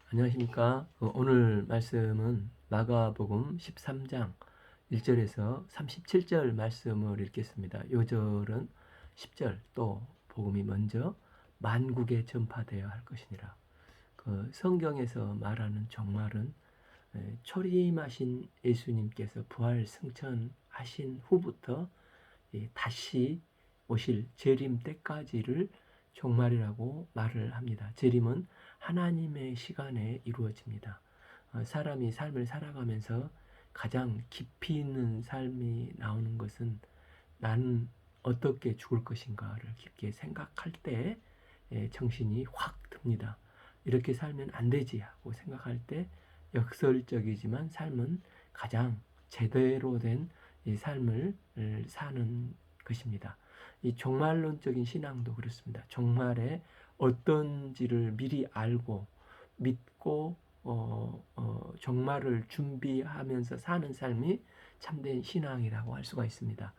안녕하십니까. 오늘 말씀은 마가복음 13장 1절에서 37절 말씀을 읽겠습니다. 요절은 10절 또 복음이 먼저 만국에 전파되어야 할 것이니라. 그 성경에서 말하는 종말은 초림하신 예수님께서 부활 승천하신 후부터 다시 오실 재림 때까지를 종말이라고 말을 합니다. 재림은 하나님의 시간에 이루어집니다. 사람이 삶을 살아가면서 가장 깊이 있는 삶이 나오는 것은 나는 어떻게 죽을 것인가를 깊게 생각할 때 정신이 확 듭니다. 이렇게 살면 안 되지 하고 생각할 때 역설적이지만 삶은 가장 제대로 된 이 삶을 사는 것입니다. 이 종말론적인 신앙도 그렇습니다. 종말에 어떤지를 미리 알고 믿고 종말을 준비하면서 사는 삶이 참된 신앙이라고 할 수가 있습니다.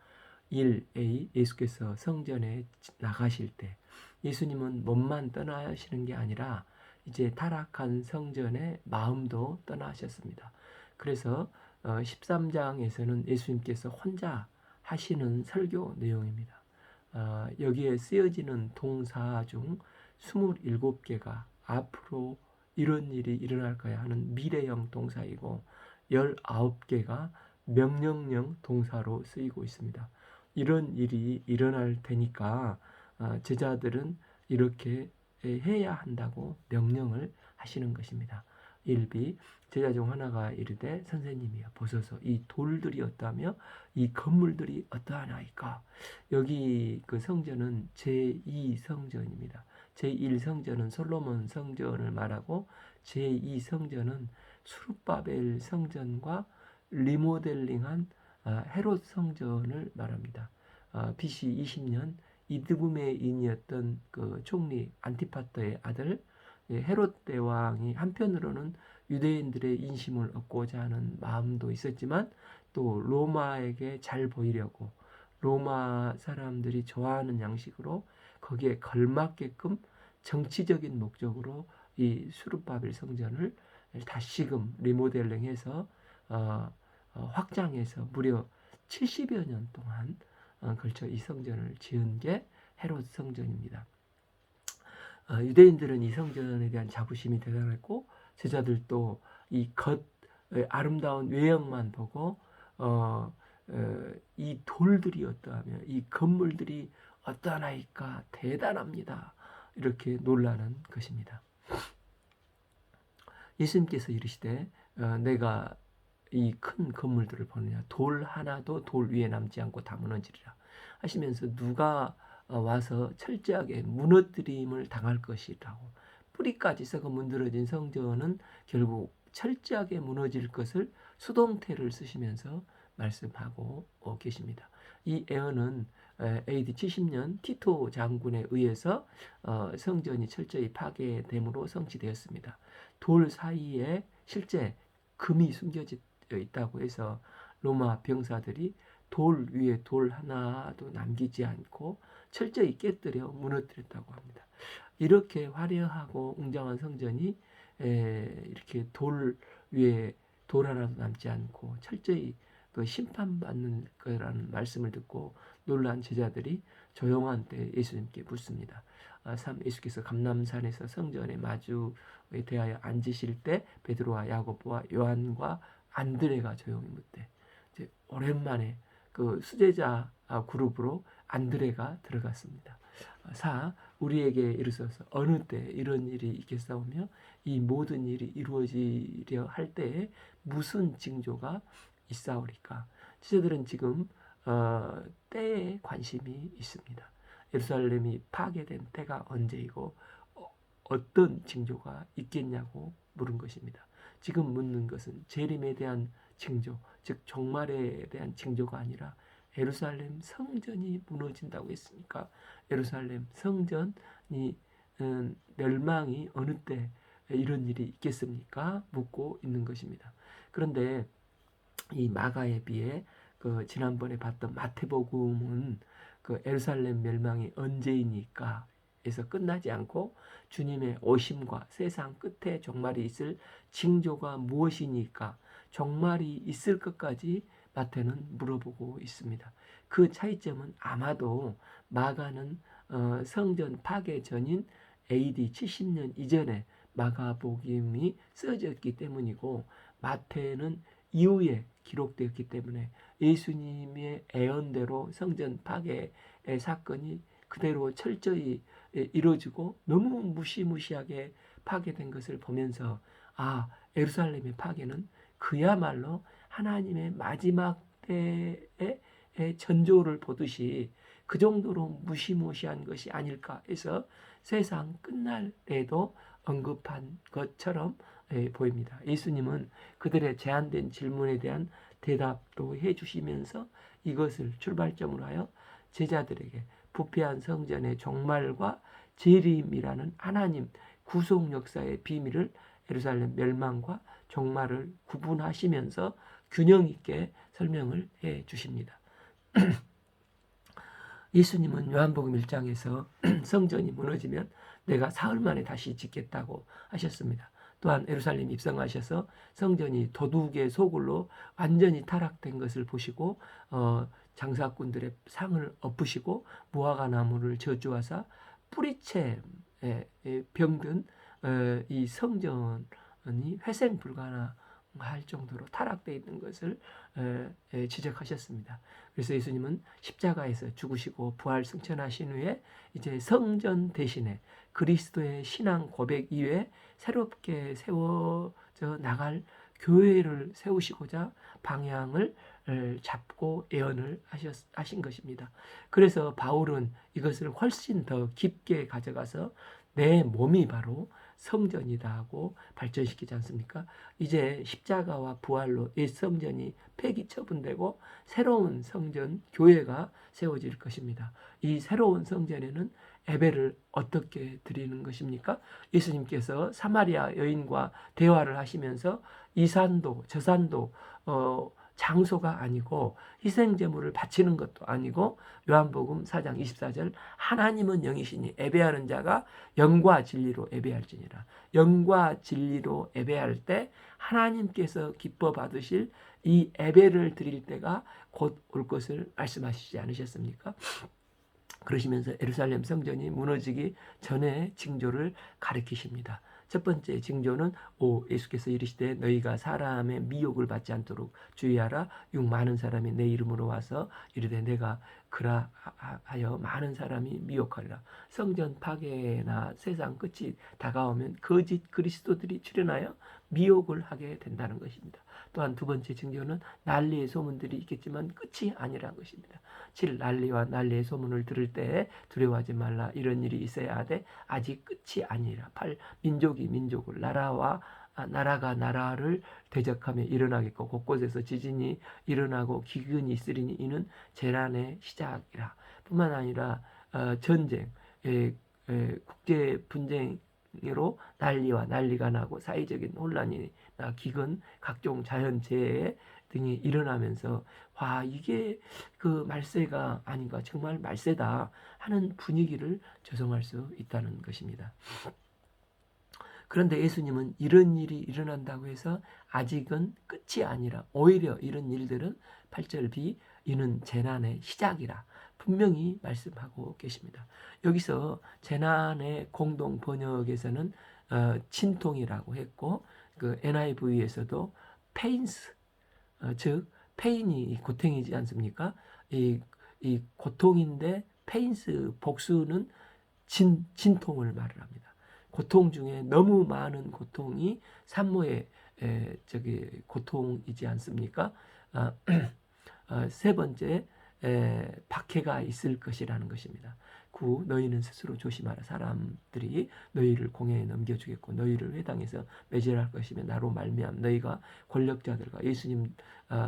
1a 예수께서 성전에 나가실 때 예수님은 몸만 떠나시는 게 아니라 이제 타락한 성전의 마음도 떠나셨습니다. 그래서 13장에서는 예수님께서 혼자 하시는 설교 내용입니다. 여기에 쓰여지는 동사 중 27개가 앞으로 이런 일이 일어날 거야 하는 미래형 동사이고 19개가 명령형 동사로 쓰이고 있습니다. 이런 일이 일어날 테니까 제자들은 이렇게 해야 한다고 명령을 하시는 것입니다. 1비 제자 중 하나가 이르되 선생님이여 보소서 이 돌들이 어떠하며 이 건물들이 어떠하나이까. 여기 그 성전은 제2성전입니다. 제1성전은 솔로몬 성전을 말하고 제2성전은 수룹바벨 성전과 리모델링한 헤롯 성전을 말합니다. BC 20년 이드금의 인이었던 그 총리 안티파터의 아들 헤롯 대왕이 한편으로는 유대인들의 인심을 얻고자 하는 마음도 있었지만 또 로마에게 잘 보이려고 로마 사람들이 좋아하는 양식으로 거기에 걸맞게끔 정치적인 목적으로 이 수르바벨 성전을 다시금 리모델링해서 확장해서 무려 70여 년 동안 걸쳐 이 성전을 지은 게 헤롯 성전입니다. 유대인들은 이 성전에 대한 자부심이 대단했고 제자들도 이 아름다운 외형만 보고 이 돌들이 어떠하며 이 건물들이 어떠하나이까 대단합니다. 이렇게 놀라는 것입니다. 예수님께서 이르시되 내가 이 큰 건물들을 보느냐 돌 하나도 돌 위에 남지 않고 다 무너지리라 하시면서 누가 와서 철저하게 무너뜨림을 당할 것이라고 뿌리까지 썩어 문드러진 성전은 결국 철저하게 무너질 것을 수동태를 쓰시면서 말씀하고 계십니다. 이 예언은 AD 70년 티토 장군에 의해서 성전이 철저히 파괴됨으로 성취되었습니다. 돌 사이에 실제 금이 숨겨져 있다고 해서 로마 병사들이 돌 위에 돌 하나도 남기지 않고 철저히 깨뜨려 무너뜨렸다고 합니다. 이렇게 화려하고 웅장한 성전이 이렇게 돌 위에 돌 하나도 남지 않고 철저히 그 심판받는 거라는 말씀을 듣고 놀란 제자들이 조용한 때 예수님께 묻습니다. 예수께서 감람산에서 성전에 마주 대하여 앉으실 때 베드로와 야고보와 요한과 안드레가 조용히 묻되 이제 오랜만에 그 수제자 그룹으로 안드레가 들어갔습니다. 4. 우리에게 이르소서 어느 때 이런 일이 있겠사오며 이 모든 일이 이루어지려 할 때에 무슨 징조가 있사오리까. 제자들은 지금 때에 관심이 있습니다. 예루살렘이 파괴된 때가 언제이고 어떤 징조가 있겠냐고 물은 것입니다. 지금 묻는 것은 재림에 대한 징조, 즉 종말에 대한 징조가 아니라 예루살렘 성전이 무너진다고 했으니까 예루살렘 성전이 멸망이 어느 때 이런 일이 있겠습니까? 묻고 있는 것입니다. 그런데 이 마가에 비해 그 지난번에 봤던 마태복음은 그 예루살렘 멸망이 언제이니까 종말에서 끝나지 않고 주님의 오심과 세상 끝에 종말이 있을 징조가 무엇이니까 종말이 있을 것까지 마태는 물어보고 있습니다. 그 차이점은 아마도 마가는 성전 파괴 전인 AD 70년 이전에 마가복음이 쓰여졌기 때문이고 마태는 이후에 기록되었기 때문에 예수님의 예언대로 성전 파괴의 사건이 그대로 철저히 이루어지고 너무 무시무시하게 파괴된 것을 보면서 예루살렘의 파괴는 그야말로 하나님의 마지막 때의 전조를 보듯이 그 정도로 무시무시한 것이 아닐까 해서 세상 끝날에도 언급한 것처럼 보입니다. 예수님은 그들의 제한된 질문에 대한 대답도 해주시면서 이것을 출발점으로 하여 제자들에게 부패한 성전의 종말과 재림이라는 하나님 구속 역사의 비밀을 예루살렘 멸망과 종말을 구분하시면서 균형 있게 설명을 해 주십니다. 예수님은 요한복음 1장에서 성전이 무너지면 내가 사흘 만에 다시 짓겠다고 하셨습니다. 또한 예루살렘 입성하셔서 성전이 도둑의 소굴로 완전히 타락된 것을 보시고 장사꾼들의 상을 엎으시고 무화과 나무를 저주하사 뿌리채 병든 이 성전이 회생 불가능할 정도로 타락되어 있는 것을 지적하셨습니다. 그래서 예수님은 십자가에서 죽으시고 부활 승천하신 후에 이제 성전 대신에 그리스도의 신앙 고백 이외에 새롭게 세워져 나갈 교회를 세우시고자 방향을 잡고 예언을 하신 것입니다. 그래서 바울은 이것을 훨씬 더 깊게 가져가서 내 몸이 바로 성전이다 하고 발전시키지 않습니까? 이제 십자가와 부활로 옛 성전이 폐기 처분되고 새로운 성전, 교회가 세워질 것입니다. 이 새로운 성전에는 예배를 어떻게 드리는 것입니까? 예수님께서 사마리아 여인과 대화를 하시면서 이 산도 저 산도 장소가 아니고 희생제물을 바치는 것도 아니고 요한복음 4장 24절 하나님은 영이시니 예배하는 자가 영과 진리로 예배할지니라. 영과 진리로 예배할 때 하나님께서 기뻐 받으실 이 예배를 드릴 때가 곧 올 것을 말씀하시지 않으셨습니까? 그러시면서 예루살렘 성전이 무너지기 전에 징조를 가리키십니다. 첫 번째 징조는 예수께서 이르시되 너희가 사람의 미혹을 받지 않도록 주의하라. 많은 사람이 내 이름으로 와서 이르되 내가 그라하여 많은 사람이 미혹하리라. 성전 파괴나 세상 끝이 다가오면 거짓 그리스도들이 출현하여 미혹을 하게 된다는 것입니다. 또한 두 번째 징조는 난리의 소문들이 있겠지만 끝이 아니라는 것입니다. 7. 난리와 난리의 소문을 들을 때 두려워하지 말라. 이런 일이 있어야 하되 아직 끝이 아니라. 8. 민족이 민족을 나라가 나라를 대적하며 일어나겠고 곳곳에서 지진이 일어나고 기근이 있으리니 이는 재난의 시작이라. 뿐만 아니라 전쟁, 국제 분쟁으로 난리와 난리가 나고 사회적인 혼란이나 기근, 각종 자연재해 등이 일어나면서 이게 그 말세가 아닌가, 정말 말세다 하는 분위기를 조성할 수 있다는 것입니다. 그런데 예수님은 이런 일이 일어난다고 해서 아직은 끝이 아니라 오히려 이런 일들은 8절 B 이는 재난의 시작이라 분명히 말씀하고 계십니다. 여기서 재난의 공동 번역에서는 진통이라고 했고 그 NIV에서도 pains 즉 페인이 고통이지 않습니까? 이 고통인데 pains 복수는 진통을 말을 합니다. 고통 중에 너무 많은 고통이 산모의 고통이지 않습니까? 세 번째 박해가 있을 것이라는 것입니다. 9. 너희는 스스로 조심하라. 사람들이 너희를 공회에 넘겨주겠고 너희를 회당에서 매질할 것이며 나로 말미암아 너희가 권력자들과 예수님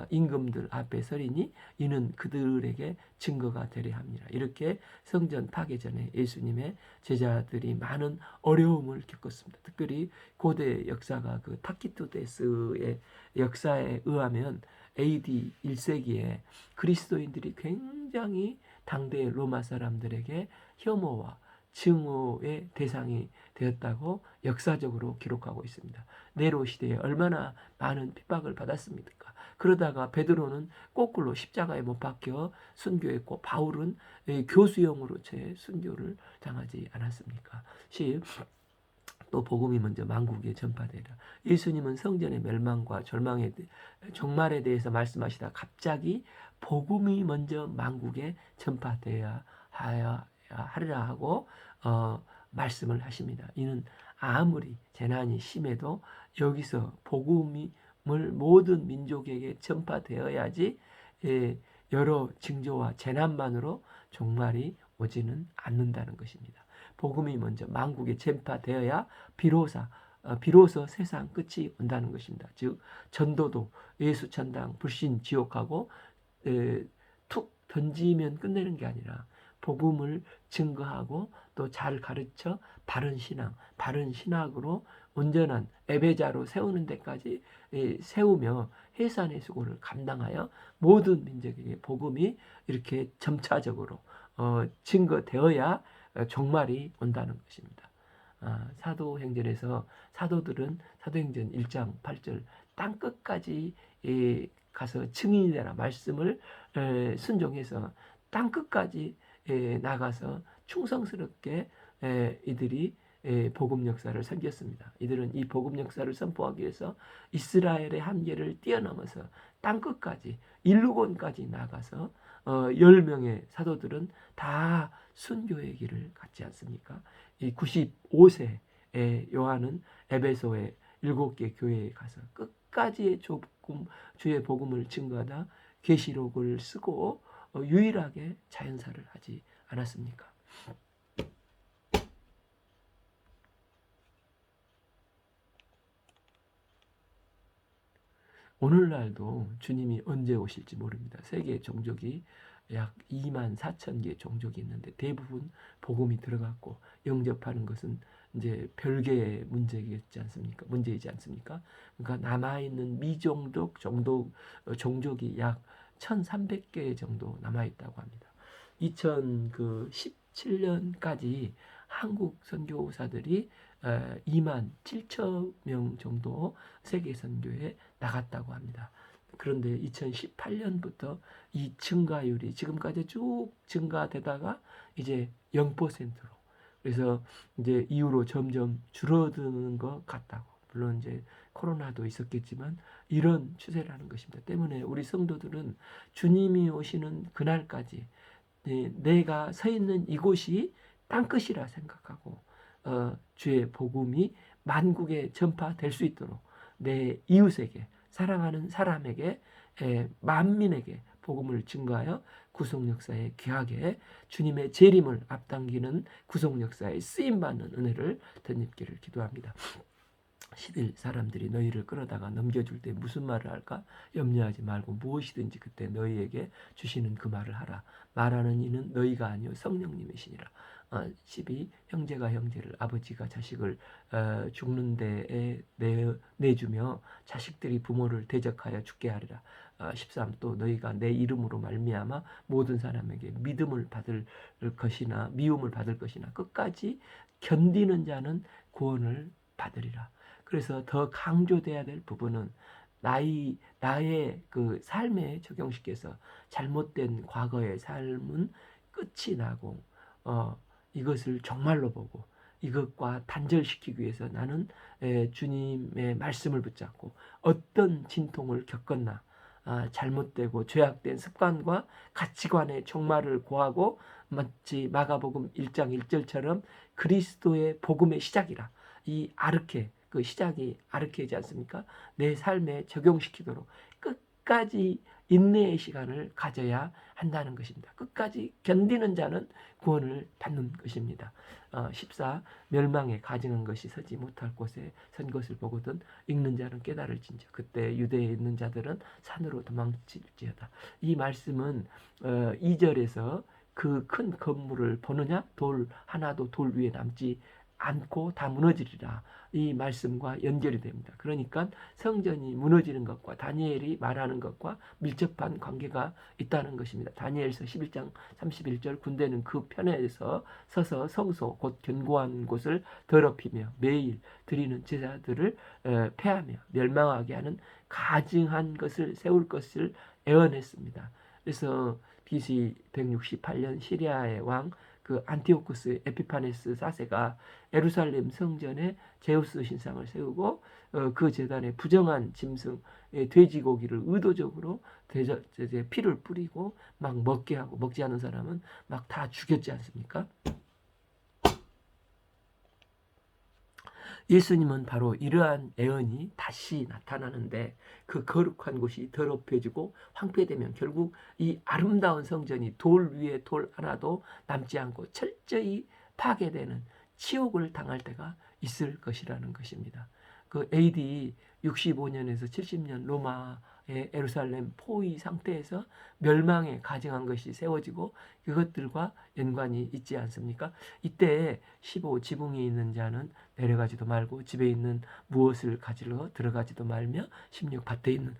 임금들 앞에 서리니 이는 그들에게 증거가 되려 합니다. 이렇게 성전 파괴 전에 예수님의 제자들이 많은 어려움을 겪었습니다. 특별히 고대 역사가 그 타키투데스의 역사에 의하면 AD 1세기에 그리스도인들이 굉장히 당대 로마 사람들에게 혐오와 증오의 대상이 되었다고 역사적으로 기록하고 있습니다. 네로 시대에 얼마나 많은 핍박을 받았습니까? 그러다가 베드로는 거꾸로 십자가에 못 박혀 순교했고 바울은 교수형으로 채 순교를 당하지 않았습니까? 또 복음이 먼저 만국에 전파되라. 예수님은 성전의 멸망과 절망의 종말에 대해서 말씀하시다 갑자기 복음이 먼저 만국에 전파되어야 하리라 하고 말씀을 하십니다. 이는 아무리 재난이 심해도 여기서 복음을 모든 민족에게 전파되어야지 여러 징조와 재난만으로 종말이 오지는 않는다는 것입니다. 복음이 먼저 만국에 전파되어야 비로소 세상 끝이 온다는 것입니다. 즉 전도도 예수 천당 불신 지옥하고 툭 던지면 끝내는 게 아니라 복음을 증거하고 또 잘 가르쳐 바른 신앙, 바른 신학으로 온전한 예배자로 세우는 데까지 세우며 해산의 수고를 감당하여 모든 민족에게 복음이 이렇게 점차적으로 증거되어야 종말이 온다는 것입니다. 사도행전에서 사도들은 사도행전 1장 8절 땅끝까지 가서 증인이 되라 말씀을 순종해서 땅끝까지 나가서 충성스럽게 이들이 복음 역사를 섬겼습니다. 이들은 이 복음 역사를 선포하기 위해서 이스라엘의 한계를 뛰어넘어서 땅끝까지 일루곤까지 나가서 10명의 사도들은 다 순교의 길을 갔지 않습니까? 이 95세의 요한은 에베소의 7개 교회에 가서 끝까지 주의 복음을 증거하다 계시록을 쓰고 유일하게 자연사를 하지 않았습니까? 오늘날도 주님이 언제 오실지 모릅니다. 세계 종족이 약 2만 4천 개 종족이 있는데 대부분 복음이 들어갔고 영접하는 것은 이제 별개의 문제이지 않습니까? 그러니까 남아있는 미종족 종족이 약 1,300개 정도 남아있다고 합니다. 2017년까지 한국 선교사들이 2만 7천 명 정도 세계 선교에 나갔다고 합니다. 그런데 2018년부터 이 증가율이 지금까지 쭉 증가되다가 이제 0%로 그래서 이제 이후로 점점 줄어드는 것 같다고. 물론 이제 코로나도 있었겠지만 이런 추세라는 것입니다. 때문에 우리 성도들은 주님이 오시는 그날까지 내가 서 있는 이곳이 땅끝이라 생각하고 주의 복음이 만국에 전파될 수 있도록 내 이웃에게 사랑하는 사람에게 만민에게 복음을 증거하여 구속 역사에 귀하게 주님의 재림을 앞당기는 구속 역사에 쓰임받는 은혜를 덧입기를 기도합니다. 10일 사람들이 너희를 끌어다가 넘겨줄 때 무슨 말을 할까? 염려하지 말고 무엇이든지 그때 너희에게 주시는 그 말을 하라. 말하는 이는 너희가 아니요 성령님이시니라. 12. 형제가 형제를 아버지가 자식을 죽는 데에 내주며 자식들이 부모를 대적하여 죽게 하리라. 13. 또 너희가 내 이름으로 말미암아 모든 사람에게 미움을 받을 것이나 끝까지 견디는 자는 구원을 받으리라. 그래서 더 강조돼야 될 부분은 나의 그 삶에 적용시켜서 잘못된 과거의 삶은 끝이 나고 이것을 정말로 보고 이것과 단절시키기 위해서 나는 주님의 말씀을 붙잡고 어떤 진통을 겪었나 잘못되고 죄악된 습관과 가치관의 종말을 고하고 마치 마가복음 1장 1절처럼 그리스도의 복음의 시작이라 이 아르케 그 시작이 아르케이지 않습니까? 내 삶에 적용시키도록 끝까지 인내의 시간을 가져야 한다는 것입니다. 끝까지 견디는 자는 구원을 받는 것입니다. 14. 멸망에 가증한 것이 서지 못할 곳에 선 것을 보거든 읽는 자는 깨달을진저 그때 유대에 있는 자들은 산으로 도망칠지어다. 이 말씀은 2절에서 그 큰 건물을 보느냐 돌 하나도 돌 위에 남지 않고 다 무너지리라. 이 말씀과 연결이 됩니다. 그러니까 성전이 무너지는 것과 다니엘이 말하는 것과 밀접한 관계가 있다는 것입니다. 다니엘서 11장 31절 군대는 그 편에서 서서 성소 곧 견고한 곳을 더럽히며 매일 드리는 제사들을 폐하며 멸망하게 하는 가증한 것을 세울 것을 애언했습니다. 그래서 BC 168년 시리아의 왕 그 안티오쿠스 에피파네스 4세가 예루살렘 성전에 제우스 신상을 세우고 그 제단에 부정한 짐승 돼지고기를 의도적으로 피를 뿌리고 막 먹게 하고 먹지 않은 사람은 막 다 죽였지 않습니까? 예수님은 바로 이러한 애언이 다시 나타나는데 그 거룩한 곳이 더럽혀지고 황폐되면 결국 이 아름다운 성전이 돌 위에 돌 하나도 남지 않고 철저히 파괴되는 치욕을 당할 때가 있을 것이라는 것입니다. 그 AD 65년에서 70년 로마의 예루살렘 포위 상태에서 멸망에 가증한 것이 세워지고 그것들과 연관이 있지 않습니까? 이때 15 지붕이 있는 자는 내려가지도 말고 집에 있는 무엇을 가지러 들어가지도 말며 16 밭에 있는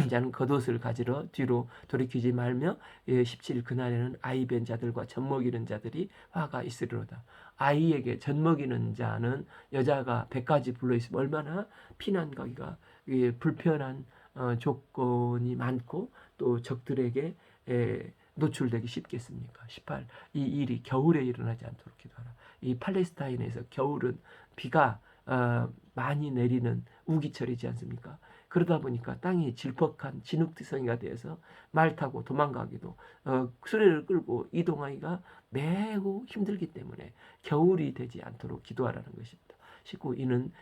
자는 겉옷을 가지러 뒤로 돌이키지 말며 17 그날에는 아이 벤 자들과 젖 먹이는 자들이 화가 있으리로다. 아이에게 젖 먹이는 자는 여자가 100가지 불러있으면 얼마나 피난 가기가 불편한 조건이 많고 또 적들에게 노출되기 쉽겠습니까? 18. 이 일이 겨울에 일어나지 않도록 기도하라. 이 팔레스타인에서 겨울은 비가 많이 내리는 우기철이지 않습니까? 그러다 보니까 땅이 질퍽한 진흙지성이가 되어서 말 타고 도망가기도 수레를 끌고 이동하기가 매우 힘들기 때문에 겨울이 되지 않도록 기도하라는 것입니다. 19. 이는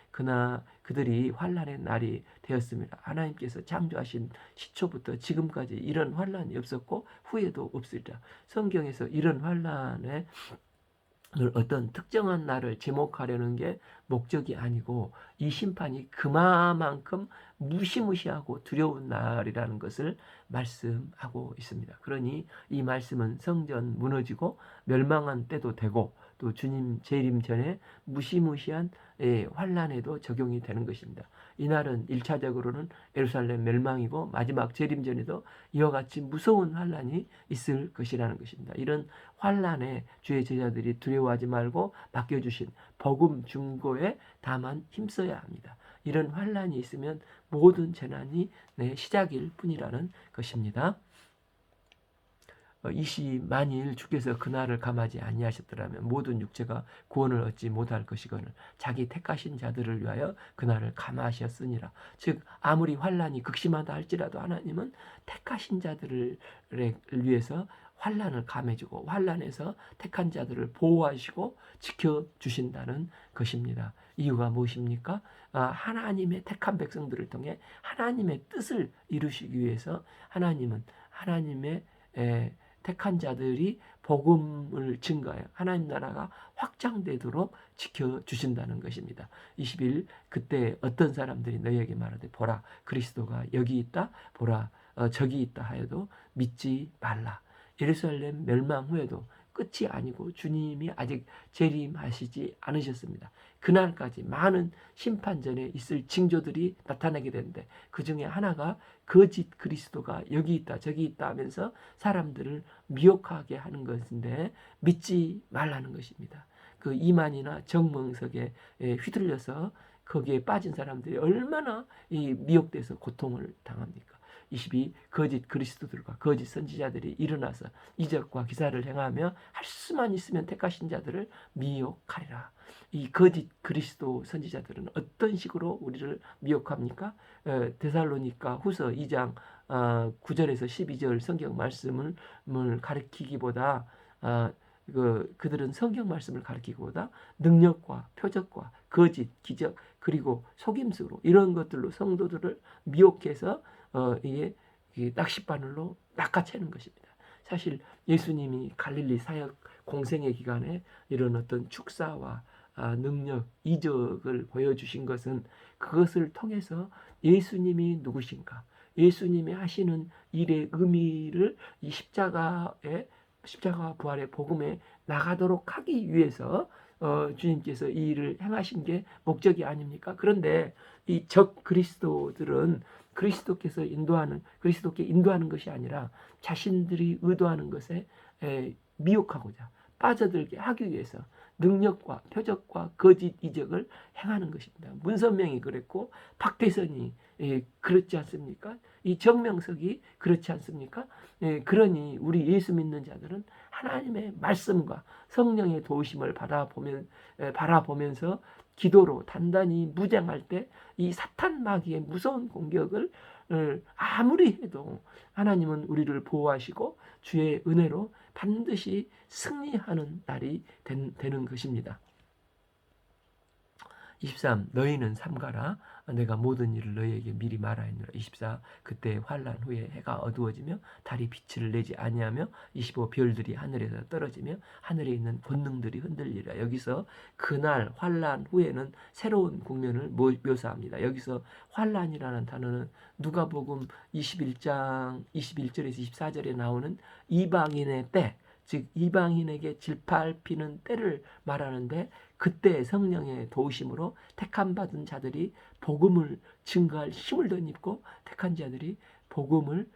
그들이 환난의 날이 되었습니다. 하나님께서 창조하신 시초부터 지금까지 이런 환난이 없었고 후에도 없으리라. 성경에서 이런 환난에 어떤 특정한 날을 제목하려는 게 목적이 아니고 이 심판이 그만큼 무시무시하고 두려운 날이라는 것을 말씀하고 있습니다. 그러니 이 말씀은 성전 무너지고 멸망한 때도 되고 또 주님 재림 전에 무시무시한 환난에도 적용이 되는 것입니다. 이날은 1차적으로는 예루살렘 멸망이고 마지막 재림 전에도 이와 같이 무서운 환난이 있을 것이라는 것입니다. 이런 환난에 주의 제자들이 두려워하지 말고 맡겨주신 복음 중고에 다만 힘써야 합니다. 이런 환난이 있으면 모든 재난이 내 시작일 뿐이라는 것입니다. 만일 주께서 그날을 감하지 아니하셨더라면 모든 육체가 구원을 얻지 못할 것이거늘 자기 택하신 자들을 위하여 그날을 감하셨으니라. 즉 아무리 환난이 극심하다 할지라도 하나님은 택하신 자들을 위해서 환난을 감해주고 환난에서 택한 자들을 보호하시고 지켜주신다는 것입니다. 이유가 무엇입니까? 하나님의 택한 백성들을 통해 하나님의 뜻을 이루시기 위해서 하나님은 하나님의 택한 자들이 복음을 증거하여 하나님 나라가 확장되도록 지켜주신다는 것입니다. 21. 그때 어떤 사람들이 너희에게 말하되 보라 그리스도가 여기 있다 보라 저기 있다 하여도 믿지 말라. 예루살렘 멸망 후에도 끝이 아니고 주님이 아직 재림하시지 않으셨습니다. 그날까지 많은 심판전에 있을 징조들이 나타나게 되는데 그 중에 하나가 거짓 그리스도가 여기 있다 저기 있다 하면서 사람들을 미혹하게 하는 것인데 믿지 말라는 것입니다. 그 이만이나 정멍석에 휘둘려서 거기에 빠진 사람들이 얼마나 미혹돼서 고통을 당합니까? 22. 거짓 그리스도들과 거짓 선지자들이 일어나서 이적과 기사를 행하며 할 수만 있으면 택하신 자들을 미혹하리라. 이 거짓 그리스도 선지자들은 어떤 식으로 우리를 미혹합니까? 데살로니가 후서 2장 9절에서 12절 성경 말씀을 가리키기보다 그들은 성경 말씀을 가리키기보다 능력과 표적과 거짓, 기적 그리고 속임수로 이런 것들로 성도들을 미혹해서 이게 낚싯바늘로 낚아채는 것입니다. 사실 예수님이 갈릴리 사역 공생의 기간에 이런 어떤 축사와 능력, 이적을 보여주신 것은 그것을 통해서 예수님이 누구신가, 예수님이 하시는 일의 의미를 이 십자가 부활의 복음에 나가도록 하기 위해서 주님께서 이 일을 행하신 게 목적이 아닙니까? 그런데 이 적 그리스도들은 그리스도께 인도하는 것이 아니라 자신들이 의도하는 것에 미혹하고자 빠져들게 하기 위해서 능력과 표적과 거짓 이적을 행하는 것입니다. 문선명이 그랬고 박태선이 그렇지 않습니까? 이 정명석이 그렇지 않습니까? 그러니 우리 예수 믿는 자들은 하나님의 말씀과 성령의 도우심을 바라보면서 기도로 단단히 무장할 때 이 사탄 마귀의 무서운 공격을 아무리 해도 하나님은 우리를 보호하시고 주의 은혜로 반드시 승리하는 날이 되는 것입니다. 23. 너희는 삼가라. 내가 모든 일을 너희에게 미리 말하였노라. 24. 그때 환난 후에 해가 어두워지며 달이 빛을 내지 아니하며 25. 별들이 하늘에서 떨어지며 하늘에 있는 권능들이 흔들리라. 여기서 그날 환난 후에는 새로운 국면을 묘사합니다. 여기서 환난이라는 단어는 누가복음 21장 21절에서 24절에 나오는 이방인의 때, 즉 이방인에게 질팔피는 때를 말하는데, 그때 성령의 도우심으로 택함 받은 자들이 복음을 증거할 힘을 덧입고 택한 자들이 복음을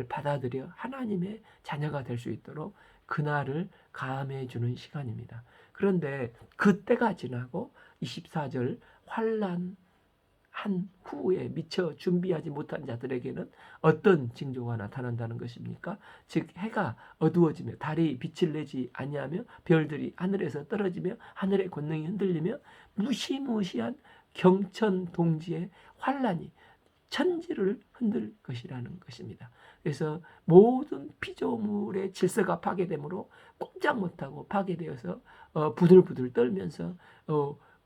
받아들여 하나님의 자녀가 될 수 있도록 그날을 감해 주는 시간입니다. 그런데 그때가 지나고 24절 환난 한 후에 미처 준비하지 못한 자들에게는 어떤 징조가 나타난다는 것입니까? 즉 해가 어두워지며 달이 빛을 내지 아니하며 별들이 하늘에서 떨어지며 하늘의 권능이 흔들리며 무시무시한 경천동지의 환란이 천지를 흔들 것이라는 것입니다. 그래서 모든 피조물의 질서가 파괴되므로 꼼짝 못하고 파괴되어서 부들부들 떨면서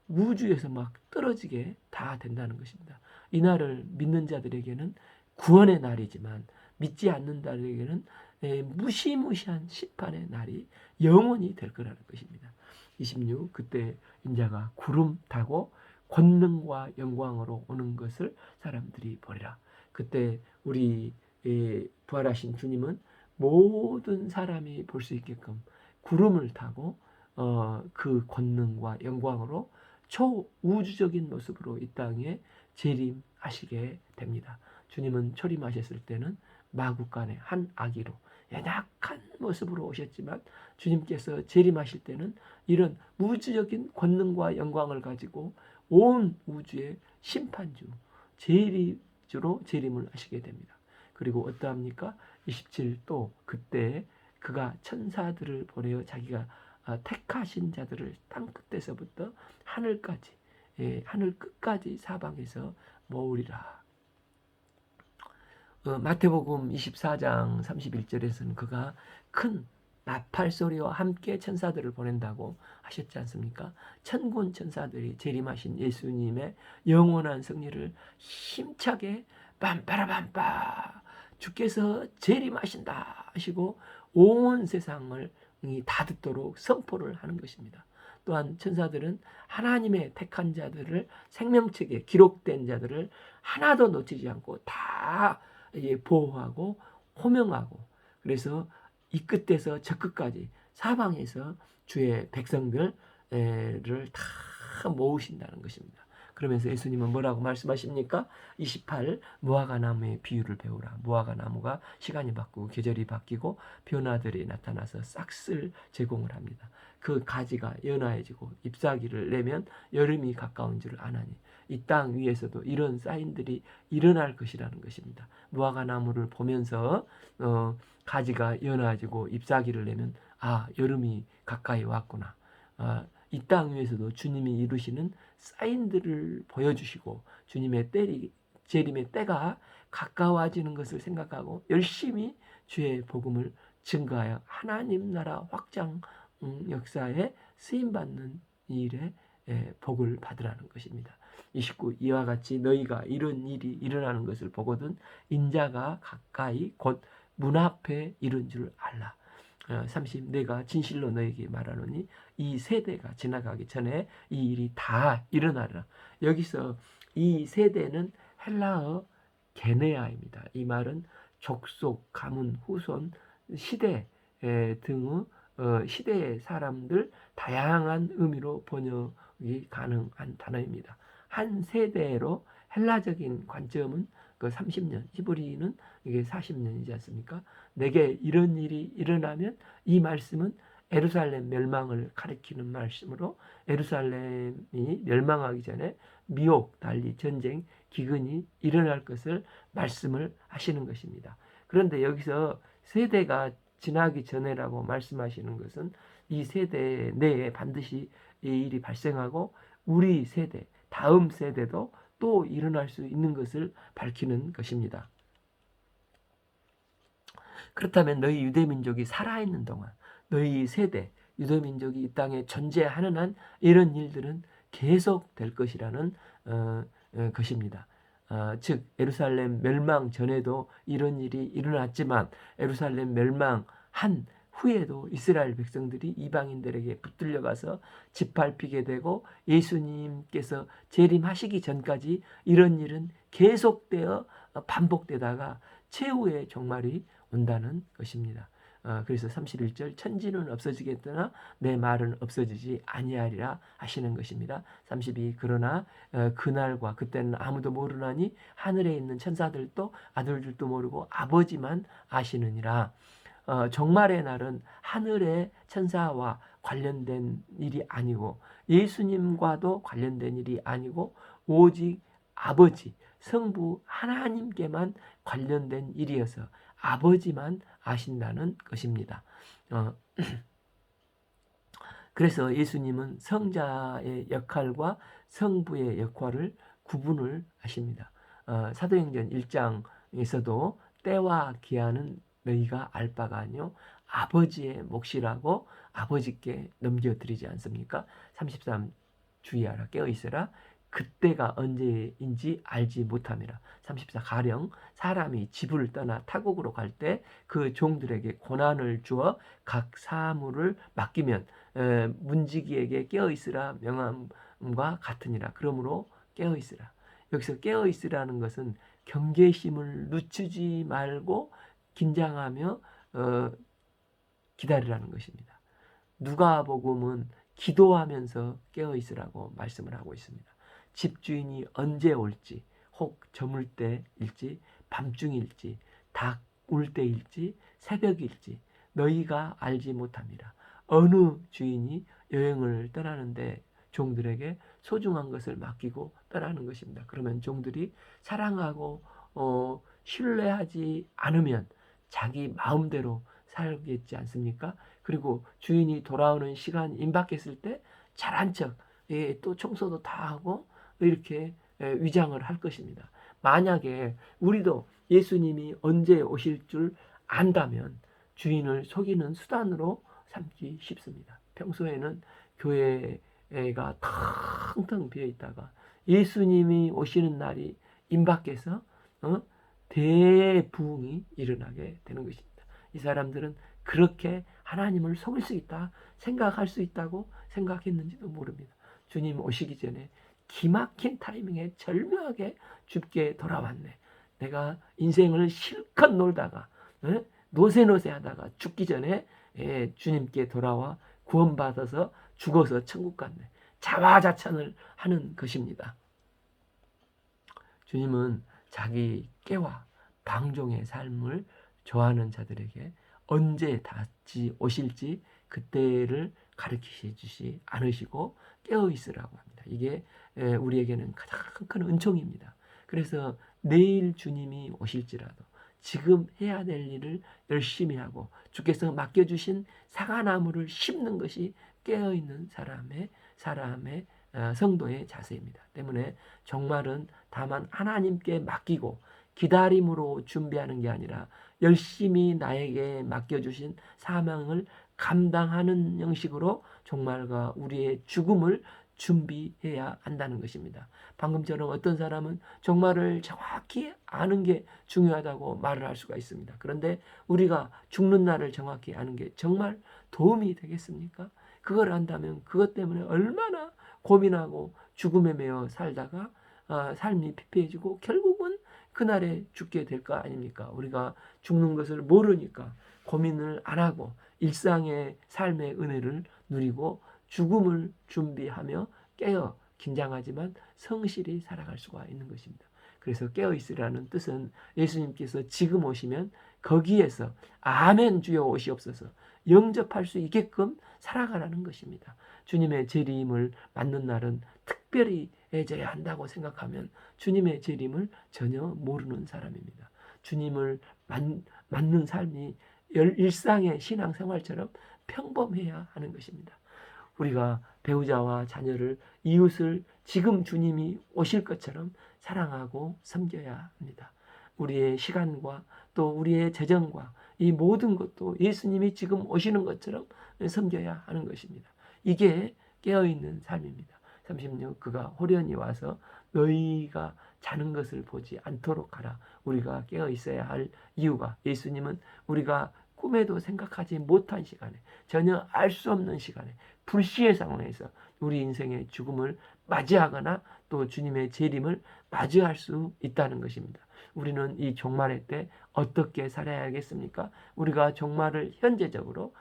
우주에서 막 떨어지게 다 된다는 것입니다. 이 날을 믿는 자들에게는 구원의 날이지만 믿지 않는 자들에게는 무시무시한 심판의 날이 영원히 될 거라는 것입니다. 26. 그때 인자가 구름 타고 권능과 영광으로 오는 것을 사람들이 보리라. 그때 우리 부활하신 주님은 모든 사람이 볼 수 있게끔 구름을 타고 그 권능과 영광으로 초우주적인 모습으로 이 땅에 재림하시게 됩니다. 주님은 초림하셨을 때는 마구간의 한 아기로 연약한 모습으로 오셨지만 주님께서 재림하실 때는 이런 우주적인 권능과 영광을 가지고 온 우주의 심판주, 재림주로 재림을 하시게 됩니다. 그리고 어떠합니까? 27. 또 그때 그가 천사들을 보내어 자기가 택하신 자들을 땅 끝에서부터 하늘까지, 하늘 끝까지 사방에서 모으리라. 마태복음 24장 31절에서는 그가 큰 나팔 소리와 함께 천사들을 보낸다고 하셨지 않습니까? 천군 천사들이 재림하신 예수님의 영원한 승리를 힘차게 빰빠라빰빠 주께서 재림하신다 하시고 온 세상을 다 듣도록 선포를 하는 것입니다. 또한 천사들은 하나님의 택한 자들을, 생명책에 기록된 자들을 하나도 놓치지 않고 다 보호하고 호명하고, 그래서 이 끝에서 저 끝까지 사방에서 주의 백성들을 다 모으신다는 것입니다. 그러면서 예수님은 뭐라고 말씀하십니까? 28. 무화과 나무의 비유를 배우라. 무화과 나무가 시간이 바뀌고 계절이 바뀌고 변화들이 나타나서 싹쓸 제공을 합니다. 그 가지가 연화해지고 잎사귀를 내면 여름이 가까운 줄을 아나니 이 땅 위에서도 이런 사인들이 일어날 것이라는 것입니다. 무화과 나무를 보면서 가지가 연화해지고 잎사귀를 내면 여름이 가까이 왔구나. 이 땅 위에서도 주님이 이루시는 사인들을 보여주시고 주님의 재림의 때가 가까워지는 것을 생각하고 열심히 주의 복음을 증거하여 하나님 나라 확장 역사에 쓰임받는 일에 복을 받으라는 것입니다. 29. 이와 같이 너희가 이런 일이 일어나는 것을 보거든 인자가 가까이 곧 문 앞에 이른 줄 알라. 30. 내가 진실로 너에게 말하노니 이 세대가 지나가기 전에 이 일이 다 일어나리라. 여기서 이 세대는 헬라어 게네아입니다. 이 말은 족속, 가문, 후손, 시대 등의 시대의 사람들, 다양한 의미로 번역이 가능한 단어입니다. 한 세대로 헬라적인 관점은 그 30년, 히브리는 이게 40년이지 않습니까? 내게 이런 일이 일어나면 이 말씀은 예루살렘 멸망을 가리키는 말씀으로 예루살렘이 멸망하기 전에 미혹, 난리, 전쟁, 기근이 일어날 것을 말씀을 하시는 것입니다. 그런데 여기서 세대가 지나기 전에라고 말씀하시는 것은 이 세대 내에 반드시 이 일이 발생하고 우리 세대, 다음 세대도 또 일어날 수 있는 것을 밝히는 것입니다. 그렇다면 너희 유대민족이 살아있는 동안 너희 세대, 유대민족이 이 땅에 존재하는 한 이런 일들은 계속될 것이라는 것입니다. 즉 예루살렘 멸망 전에도 이런 일이 일어났지만 예루살렘 멸망한 후에도 이스라엘 백성들이 이방인들에게 붙들려 가서 짓밟히게 되고 예수님께서 재림하시기 전까지 이런 일은 계속되어 반복되다가 최후의 종말이 온다는 것입니다. 그래서 31절 천지는 없어지겠으나 내 말은 없어지지 아니하리라 하시는 것입니다. 32 그러나 그날과 그때는 아무도 모르나니 하늘에 있는 천사들도 아들들도 모르고 아버지만 아시느니라. 종말의 날은 하늘의 천사와 관련된 일이 아니고 예수님과도 관련된 일이 아니고 오직 아버지 성부 하나님께만 관련된 일이어서 아버지만 아신다는 것입니다. 그래서 예수님은 성자의 역할과 성부의 역할을 구분을 하십니다. 사도행전 1장에서도 때와 기한은 너희가 알 바가 아니요 아버지의 몫이라고 아버지께 넘겨드리지 않습니까? 33 주의하라 깨어있으라 그때가 언제인지 알지 못함이라. 34 가령 사람이 집을 떠나 타국으로 갈 때 그 종들에게 고난을 주어 각 사물을 맡기면 문지기에게 깨어있으라 명함과 같으니라. 그러므로 깨어있으라. 여기서 깨어있으라는 것은 경계심을 늦추지 말고 긴장하며 기다리라는 것입니다. 누가복음은 기도하면서 깨어있으라고 말씀을 하고 있습니다. 집주인이 언제 올지 혹 저물 때일지 밤중일지 닭 울 때일지 새벽일지 너희가 알지 못함이라. 어느 주인이 여행을 떠나는데 종들에게 소중한 것을 맡기고 떠나는 것입니다. 그러면 종들이 사랑하고 신뢰하지 않으면 자기 마음대로 살겠지 않습니까? 그리고 주인이 돌아오는 시간 임박했을 때 잘한 척, 또 청소도 다 하고 이렇게 위장을 할 것입니다. 만약에 우리도 예수님이 언제 오실 줄 안다면 주인을 속이는 수단으로 삼기 쉽습니다. 평소에는 교회가 텅텅 비어 있다가 예수님이 오시는 날이 임박해서 대부흥이 일어나게 되는 것입니다. 이 사람들은 그렇게 하나님을 속일 수 있다 생각할 수 있다고 생각했는지도 모릅니다. 주님 오시기 전에 기막힌 타이밍에 절묘하게 죽게 돌아왔네. 내가 인생을 실컷 놀다가 노세노세 하다가 죽기 전에 주님께 돌아와 구원받아서 죽어서 천국 갔네. 자화자찬을 하는 것입니다. 주님은 자기 깨와 방종의 삶을 좋아하는 자들에게 언제 다시 오실지 그때를 가르치시지 않으시고 깨어있으라고 합니다. 이게 우리에게는 가장 큰 은총입니다. 그래서 내일 주님이 오실지라도 지금 해야 될 일을 열심히 하고 주께서 맡겨주신 사과나무를 심는 것이 깨어있는 사람의 성도의 자세입니다. 때문에 종말은 다만 하나님께 맡기고 기다림으로 준비하는 게 아니라 열심히 나에게 맡겨주신 사명을 감당하는 형식으로 종말과 우리의 죽음을 준비해야 한다는 것입니다. 방금처럼 어떤 사람은 종말을 정확히 아는 게 중요하다고 말을 할 수가 있습니다. 그런데 우리가 죽는 날을 정확히 아는 게 정말 도움이 되겠습니까? 그걸 안다면 그것 때문에 얼마나 고민하고 죽음에 매여 살다가 삶이 피폐해지고 결국은 그날에 죽게 될 거 아닙니까? 우리가 죽는 것을 모르니까 고민을 안 하고 일상의 삶의 은혜를 누리고 죽음을 준비하며 깨어 긴장하지만 성실히 살아갈 수가 있는 것입니다. 그래서 깨어 있으라는 뜻은 예수님께서 지금 오시면 거기에서 아멘 주여 오시옵소서 영접할 수 있게끔 살아가라는 것입니다. 주님의 재림을 맞는 날은 특별히 해져야 한다고 생각하면 주님의 재림을 전혀 모르는 사람입니다. 주님을 맞는 삶이 일상의 신앙생활처럼 평범해야 하는 것입니다. 우리가 배우자와 자녀를, 이웃을 지금 주님이 오실 것처럼 사랑하고 섬겨야 합니다. 우리의 시간과 또 우리의 재정과 이 모든 것도 예수님이 지금 오시는 것처럼 섬겨야 하는 것입니다. 이게 깨어있는 삶입니다. 36 그가 호련히 와서 너희가 자는 것을 보지 않도록 하라. 우리가 깨어 있어야 할 이유가, 예수님은 우리가 꿈에도 생각하지 못한 시간에, 전혀 알 수 없는 시간에, 불시의 상황에서 우리 인생의 죽음을 맞이하거나 또 주님의 재림을 맞이할 수 있다는 것입니다. 우리는 이 종말의 때 어떻게 살아야겠습니까? 우리가 종말을 현재적으로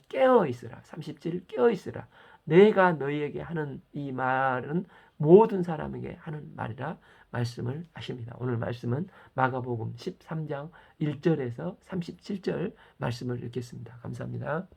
깨어 있으라. 37 깨어 있으라. 내가 너희에게 하는 이 말은 모든 사람에게 하는 말이라 말씀을 하십니다. 오늘 말씀은 마가복음 13장 1절에서 37절 말씀을 읽겠습니다. 감사합니다.